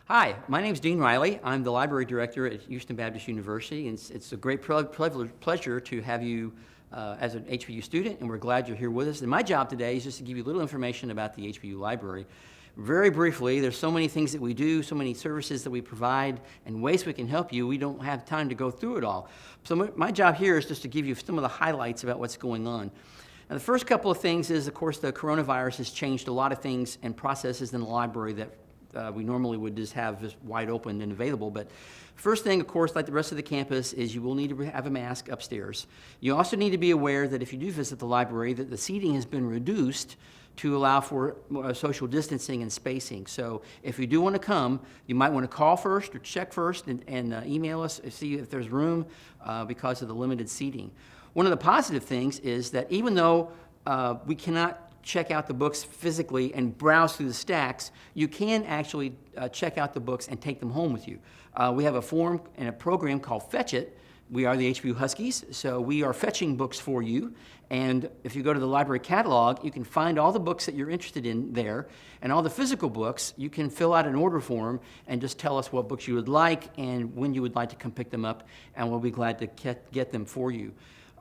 Hi, my name is Dean Riley. I'm the library director at Houston Baptist University, and it's a great pleasure to have you as an HBU student, and we're glad you're here with us. And my job today is just to give you a little information about the HBU library. Very briefly, there's so many things that we do, so many services that we provide, and ways we can help you. We don't have time to go through it all. So my job here is just to give you some of the highlights about what's going on. Now, the first couple of things is, of course, the coronavirus has changed a lot of things and processes in the library that we normally would just have just wide open and available. But first thing, of course, like the rest of the campus, is you will need to have a mask upstairs. You also need to be aware that if you do visit the library, that the seating has been reduced to allow for social distancing and spacing. So if you do want to come, you might want to call first or check first and email us to see if there's room because of the limited seating. One of the positive things is that even though we cannot check out the books physically and browse through the stacks, you can actually check out the books and take them home with you. We have a form and a program called Fetch It. We are the HBU Huskies, so we are fetching books for you. And if you go to the library catalog, you can find all the books that you're interested in there. And all the physical books, you can fill out an order form and just tell us what books you would like and when you would like to come pick them up, and we'll be glad to get them for you.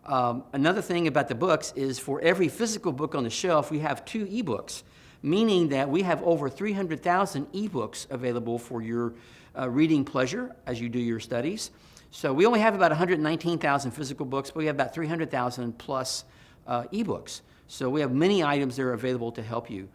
Another thing about the books is for every physical book on the shelf, we have 2 ebooks, meaning that we have over 300,000 ebooks available for your reading pleasure as you do your studies. So we only have about 119,000 physical books, but we have about 300,000 plus ebooks. So we have many items that are available to help you.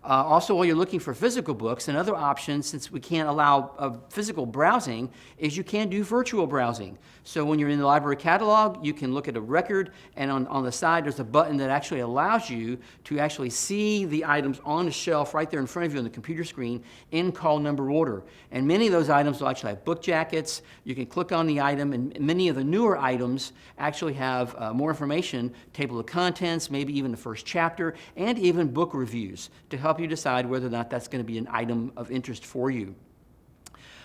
Also, while you're looking for physical books, another option, since we can't allow physical browsing, is you can do virtual browsing. So when you're in the library catalog, you can look at a record, and on the side there's a button that actually allows you to actually see the items on the shelf right there in front of you on the computer screen in call number order. And many of those items will actually have book jackets. You can click on the item, and many of the newer items actually have more information, table of contents, maybe even the first chapter, and even book reviews to help you decide whether or not that's going to be an item of interest for you.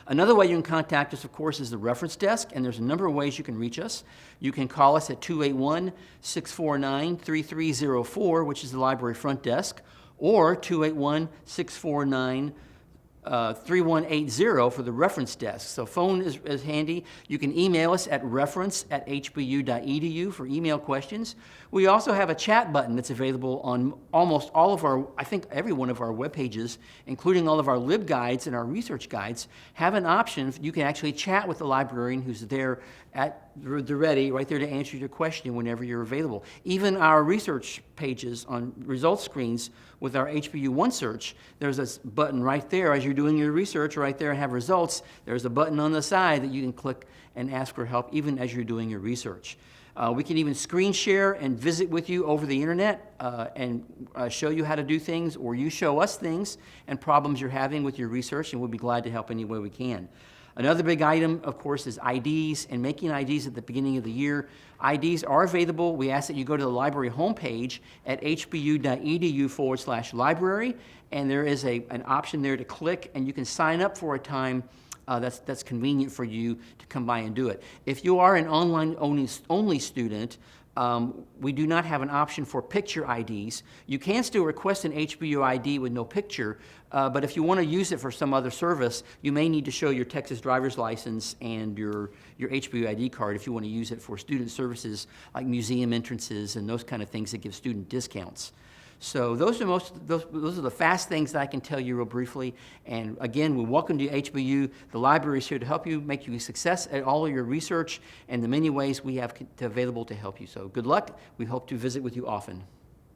Another way you can contact us, of course, is the reference desk, and there's a number of ways you can reach us. You can call us at 281-649-3304, which is the library front desk, or 281-649-3180 for the reference desk. So phone is handy. You can email us at reference@hbu.edu for email questions. We also have a chat button that's available on almost all of our, I think every one of our web pages, including all of our LibGuides and our research guides, have an option. You can actually chat with the librarian who's there at the ready, right there to answer your question whenever you're available. Even our research pages on results screens with our HBU OneSearch, there's a button right there as you're doing your research right there and have results. There's a button on the side that you can click and ask for help even as you're doing your research. We can even screen share and visit with you over the internet and show you how to do things, or you show us things and problems you're having with your research, and we'll be glad to help any way we can. Another big item, of course, is IDs and making IDs at the beginning of the year. IDs are available. We ask that you go to the library homepage at hbu.edu/library, and there is an option there to click, and you can sign up for a time that's convenient for you to come by and do it. If you are an online-only student, we do not have an option for picture IDs. You can still request an HBU ID with no picture, but if you want to use it for some other service, you may need to show your Texas driver's license and your HBU ID card if you want to use it for student services like museum entrances and those kind of things that give student discounts. So those are the fast things that I can tell you real briefly. And again, we welcome you to HBU. The library is here to help you, make you a success at all of your research and the many ways we have available to help you. So good luck. We hope to visit with you often.